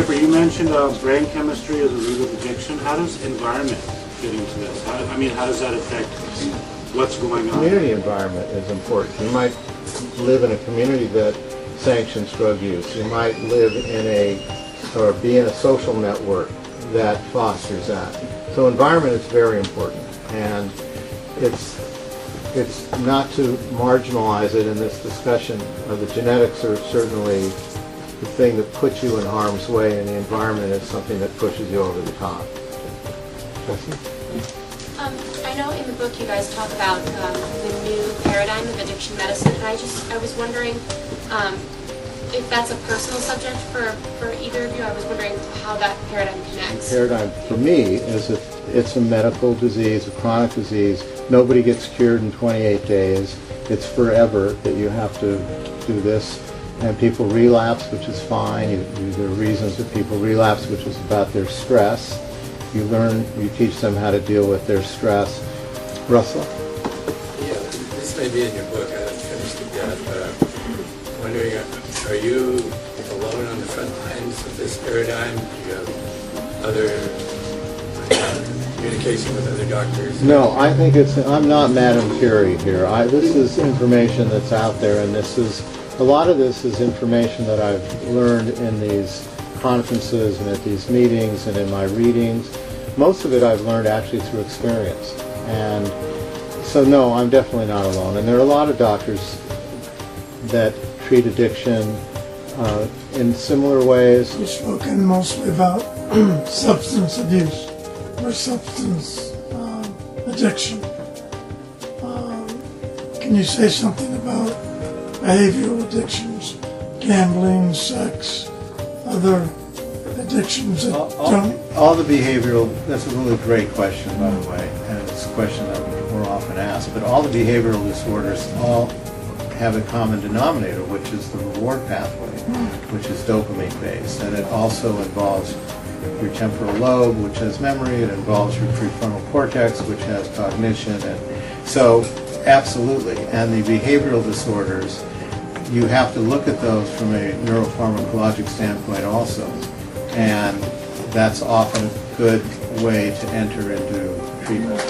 Kipper, you mentioned brain chemistry as a root of addiction. How does environment fit into this? How does that affect what's going on? Community environment is important. You might live in a community that sanctions drug use. You might live or be in a social network that fosters that. So environment is very important, and it's not to marginalize it in this discussion. The genetics are certainly the thing that puts you in harm's way, and the environment is something that pushes you over the top. Jessie? I know in the book you guys talk about the new paradigm of addiction medicine, and I was wondering if that's a personal subject for either of you. I was wondering how that paradigm connects. Paradigm for me is it's a medical disease, a chronic disease. Nobody gets cured in 28 days. It's forever that you have to do this. And people relapse, which is fine. There are reasons that people relapse, which is about their stress. You teach them how to deal with their stress. Russell? Yeah, this may be in your book. I haven't finished it yet, but I'm wondering, are you alone on the front lines of this paradigm? Do you have other communication with other doctors? No, I think I'm not Madame Curie here. This is information that's out there, and a lot of this is information that I've learned in these conferences and at these meetings and in my readings. Most of it I've learned actually through experience. And so no, I'm definitely not alone. And there are a lot of doctors that treat addiction in similar ways. We've spoken mostly about substance abuse or substance addiction. Can you say something about behavioral addictions, gambling, sex, other addictions that all the behavioral, that's a really great question, by the way, and it's a question that we're often asked, but all the behavioral disorders all have a common denominator, which is the reward pathway, which is dopamine based, and it also involves your temporal lobe, which has memory, it involves your prefrontal cortex, which has cognition, and so absolutely. And the behavioral disorders, you have to look at those from a neuropharmacologic standpoint also, and that's often a good way to enter into treatment.